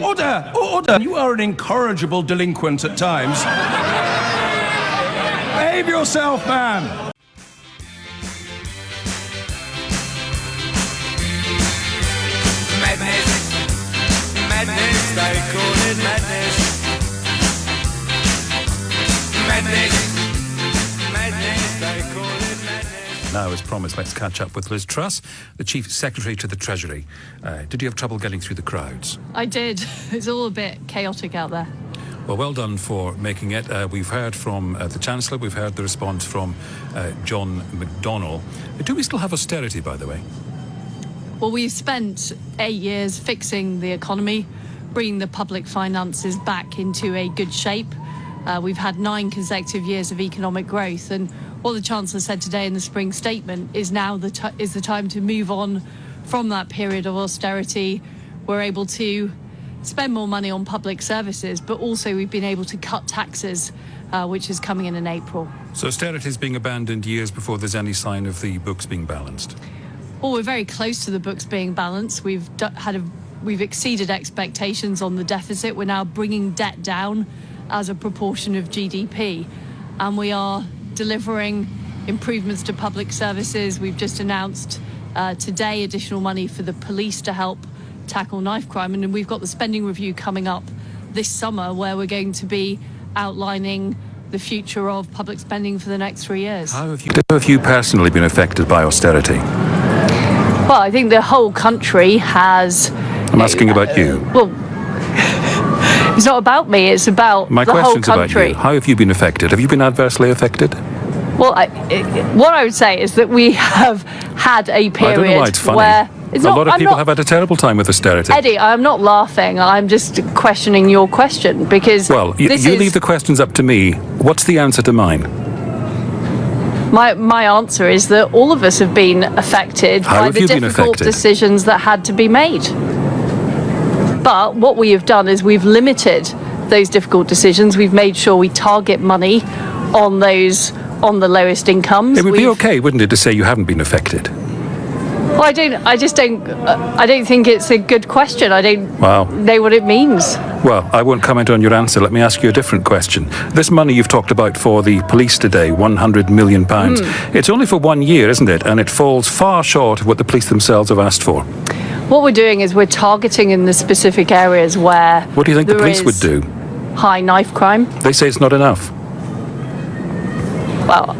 Order! Order! You are an incorrigible delinquent at times. Behave yourself, man! Madness, madness, they call it madness. Madness, madness, they call it madness. Now, as promised, let's catch up with Liz Truss, the Chief Secretary to the Treasury. Did you have trouble getting through the crowds? I did. It's all a bit chaotic out there. Well done for making it. We've heard from the Chancellor, we've heard the response from John McDonnell. Do we still have austerity, by the way? Well, we've spent 8 years fixing the economy, bringing the public finances back into a good shape. We've had 9 consecutive years of economic growth, and what the Chancellor said today in the spring statement is now the time to move on from that period of austerity. We're able to spend more money on public services, but also we've been able to cut taxes, which is coming in April. So austerity is being abandoned years before there's any sign of the books being balanced? Well, we're very close to the books being balanced. We've exceeded expectations on the deficit. We're now bringing debt down as a proportion of GDP, and we are delivering improvements to public services. We've just announced today additional money for the police to help tackle knife crime, and we've got the spending review coming up this summer where we're going to be outlining the future of public spending for the next 3 years. How have you personally been affected by austerity? Well, I think the whole country has... I'm asking about you. Well, it's not about me, it's about My the whole question's about country. you. How have you been affected? Have you been adversely affected? Well, what I would say is that we have had a period I don't know why it's funny. where... A lot of people have had a terrible time with austerity. Eddie, I'm not laughing. I'm just questioning your question because... Well, you leave the questions up to me. What's the answer to mine? My answer is that all of us have been affected by the difficult decisions that had to be made. But what we have done is we've limited those difficult decisions. We've made sure we target money on the lowest incomes. It would be okay, wouldn't it, to say you haven't been affected? Well, I don't think it's a good question. I don't know what it means. Well, I won't comment on your answer. Let me ask you a different question. This money you've talked about for the police today, £100 million, it's only for 1 year, isn't it? And it falls far short of what the police themselves have asked for. What we're doing is we're targeting in the specific areas where... What do you think the police would do? High knife crime. They say it's not enough. Well,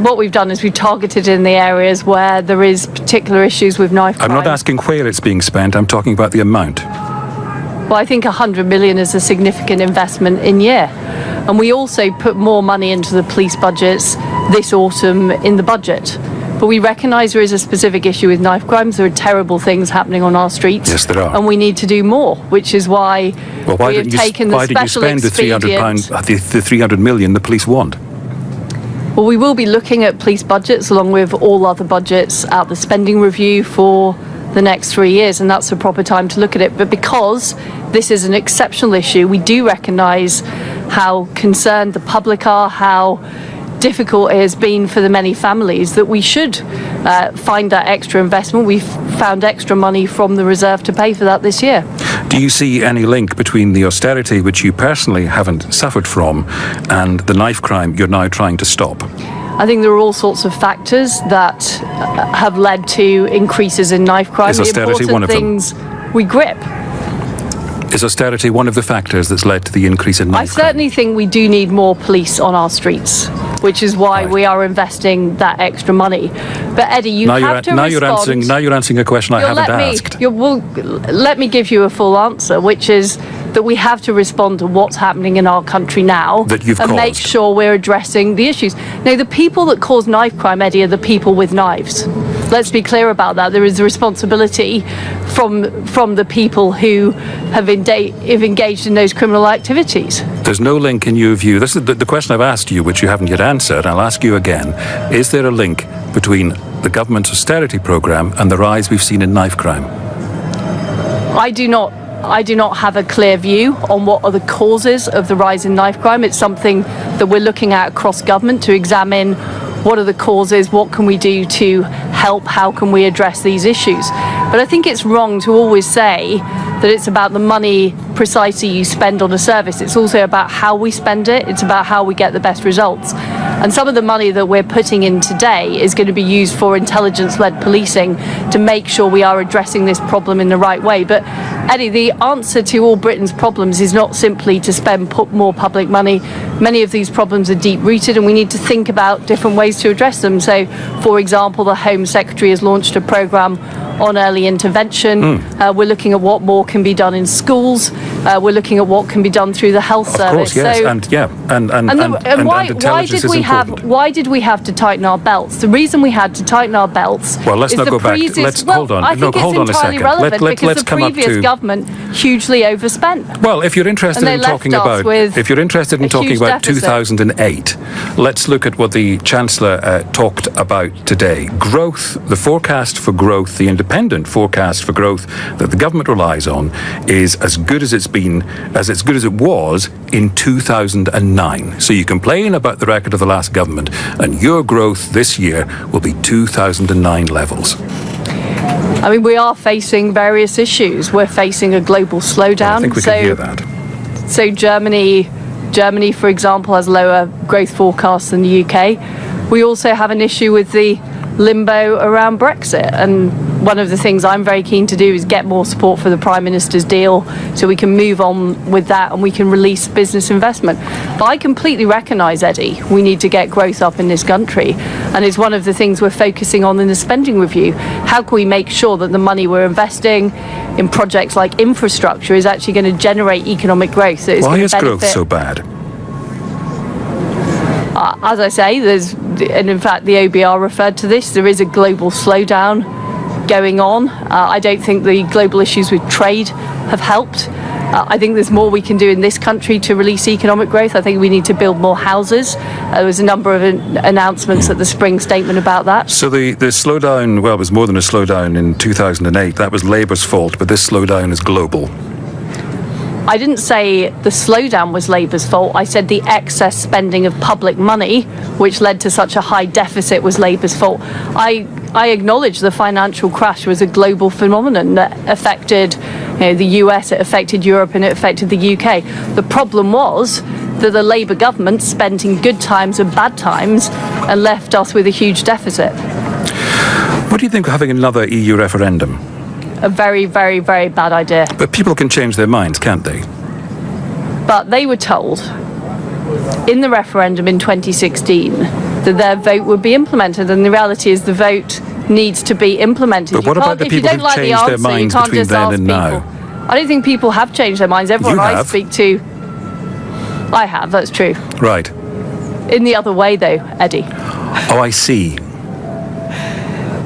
what we've done is we've targeted in the areas where there is particular issues with knife crime. I'm not asking where it's being spent, I'm talking about the amount. Well, I think 100 million is a significant investment in year. And we also put more money into the police budgets this autumn in the budget. But we recognise there is a specific issue with knife crimes. There are terrible things happening on our streets. Yes, there are. And we need to do more, which is why we have taken the special expedient. The 300 million the police want? Well, we will be looking at police budgets along with all other budgets at the spending review for the next 3 years, and that's the proper time to look at it. But because this is an exceptional issue, we do recognise how concerned the public are, how difficult it has been for the many families, that we should find that extra investment. We've found extra money from the reserve to pay for that this year. Do you see any link between the austerity, which you personally haven't suffered from, and the knife crime you're now trying to stop? I think there are all sorts of factors that have led to increases in knife crime. Is austerity one of them? The important things we grip. Is austerity one of the factors that's led to the increase in knife crime? I certainly think we do need more police on our streets, which is why we are investing that extra money. But Eddie, you have to respond. Now you're answering a question I haven't asked. Let me give you a full answer, which is that we have to respond to what's happening in our country now and make sure we're addressing the issues. Now, the people that cause knife crime, Eddie, are the people with knives. Let's be clear about that. There is a responsibility from the people who have engaged in those criminal activities. There's no link in your view. This is the question I've asked you, which you haven't yet answered. I'll ask you again. Is there a link between the government's austerity programme and the rise we've seen in knife crime? I do not have a clear view on what are the causes of the rise in knife crime. It's something that we're looking at across government to examine what are the causes, what can we do to help, how can we address these issues. But I think it's wrong to always say that it's about the money precisely you spend on a service. It's also about how we spend it. It's about how we get the best results. And some of the money that we're putting in today is going to be used for intelligence-led policing to make sure we are addressing this problem in the right way. But Eddie, the answer to all Britain's problems is not simply to spend more public money. Many of these problems are deep-rooted, and we need to think about different ways to address them. So, for example, the Home Secretary has launched a programme on early intervention. We're looking at what more can be done in schools. We're looking at what can be done through the health service. Of course, yes, So, why did we have to tighten our belts? The reason we had to tighten our belts. Well, let's not go back. Hold on. I think hold on it's a second. entirely relevant because let's the come up previous to government hugely overspent. Well, if you're interested in talking about, deficit. 2008, let's look at what the Chancellor talked about today. Growth, the forecast for growth, the independent forecast for growth that the government relies on, is as good as it's been, as good as it was in 2009. So you complain about the record of the last government, and your growth this year will be 2009 levels. I mean, we are facing various issues. We're facing a global slowdown. I think we can hear that. So Germany, for example, has lower growth forecasts than the UK. We also have an issue with the limbo around Brexit, and one of the things I'm very keen to do is get more support for the Prime Minister's deal so we can move on with that and we can release business investment. But I completely recognise, Eddie, we need to get growth up in this country, and it's one of the things we're focusing on in the spending review. How can we make sure that the money we're investing in projects like infrastructure is actually going to generate economic growth? Why is growth so bad? As I say, and in fact the OBR referred to this, there is a global slowdown going on. I don't think the global issues with trade have helped. I think there's more we can do in this country to release economic growth. I think we need to build more houses. There was a number of announcements at the spring statement about that. So the slowdown, well, it was more than a slowdown in 2008. That was Labour's fault, but this slowdown is global. I didn't say the slowdown was Labour's fault. I said the excess spending of public money, which led to such a high deficit, was Labour's fault. I acknowledge the financial crash was a global phenomenon that affected the US, it affected Europe, and it affected the UK. The problem was that the Labour government spent in good times and bad times and left us with a huge deficit. What do you think of having another EU referendum? A very, very, very bad idea. But people can change their minds, can't they? But they were told in the referendum in 2016 that their vote would be implemented, and the reality is the vote needs to be implemented. But what about the people who've changed their minds between then and now? I don't think people have changed their minds. Everyone I speak to, I have, that's true. Right. In the other way, though, Eddie. Oh, I see.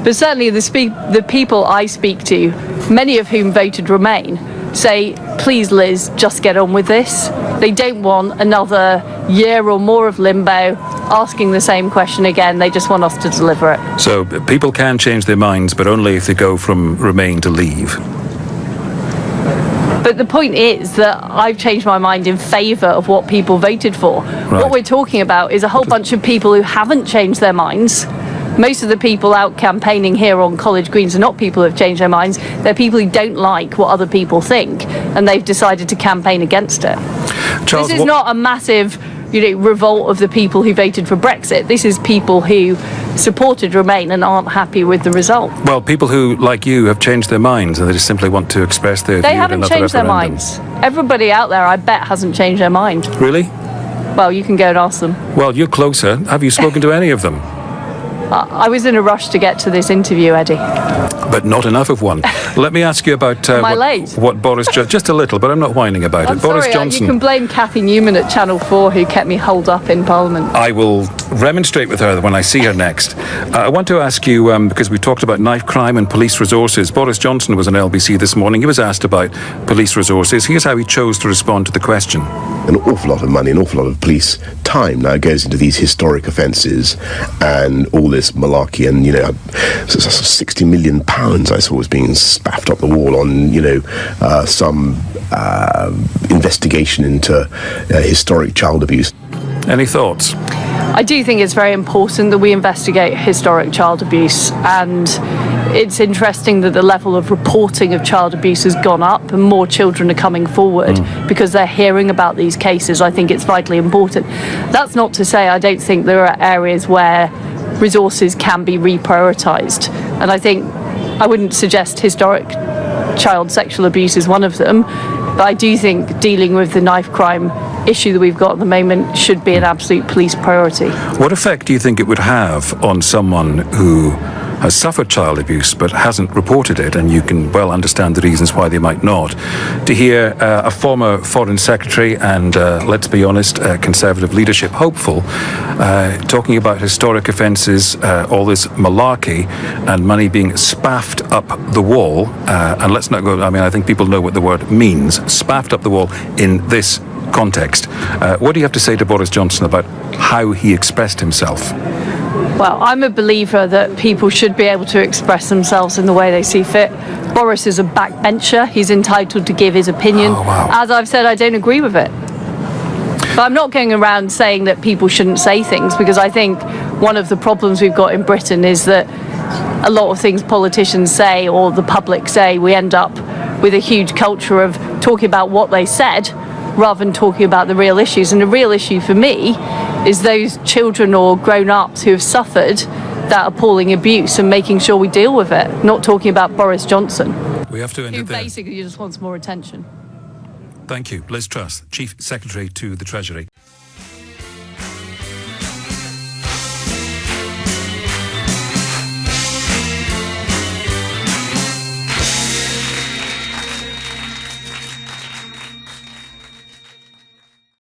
But certainly the people I speak to, many of whom voted Remain, say, please, Liz, just get on with this. They don't want another year or more of limbo, asking the same question again. They just want us to deliver it. So people can change their minds, but only if they go from Remain to Leave. But the point is that I've changed my mind in favour of what people voted for. Right. What we're talking about is a whole bunch of people who haven't changed their minds. Most of the people out campaigning here on College Greens are not people who have changed their minds. They're people who don't like what other people think, and they've decided to campaign against it. Charles, this is not a massive revolt of the people who voted for Brexit. This is people who supported Remain and aren't happy with the result. Well, people who, like you, have changed their minds and they just simply want to express their view in another referendum. They haven't changed their minds. Everybody out there, I bet, hasn't changed their mind. Really? Well, you can go and ask them. Well, you're closer. Have you spoken to any of them? I was in a rush to get to this interview, Eddie. But not enough of one. Let me ask you about what Boris... just a little, but I'm not whining about it. Boris Johnson... You can blame Cathy Newman at Channel 4 who kept me holed up in Parliament. I will remonstrate with her when I see her next. I want to ask you, because we talked about knife crime and police resources. Boris Johnson was on LBC this morning. He was asked about police resources. Here's how he chose to respond to the question. An awful lot of money, an awful lot of police time now goes into these historic offences and all this malarkey, and 60 million pounds I saw was being spaffed up the wall on some investigation into historic child abuse. Any thoughts? I do think it's very important that we investigate historic child abuse, and it's interesting that the level of reporting of child abuse has gone up and more children are coming forward because they're hearing about these cases. I think it's vitally important. That's not to say I don't think there are areas where resources can be reprioritised. And I think I wouldn't suggest historic child sexual abuse is one of them, but I do think dealing with the knife crime issue that we've got at the moment should be an absolute police priority. What effect do you think it would have on someone who has suffered child abuse but hasn't reported it, and you can well understand the reasons why they might not, to hear a former Foreign Secretary and, let's be honest, Conservative leadership hopeful, talking about historic offences, all this malarkey and money being spaffed up the wall, and let's not go, I mean, I think people know what the word means, spaffed up the wall in this context. What do you have to say to Boris Johnson about how he expressed himself? Well, I'm a believer that people should be able to express themselves in the way they see fit. Boris is a backbencher. He's entitled to give his opinion. Oh, wow. As I've said, I don't agree with it. But I'm not going around saying that people shouldn't say things, because I think one of the problems we've got in Britain is that a lot of things politicians say or the public say, we end up with a huge culture of talking about what they said rather than talking about the real issues. And the real issue for me is those children or grown-ups who have suffered that appalling abuse and making sure we deal with it, not talking about Boris Johnson. We have to end Who it there. basically just wants more attention. Thank you. Liz Truss, Chief Secretary to the Treasury.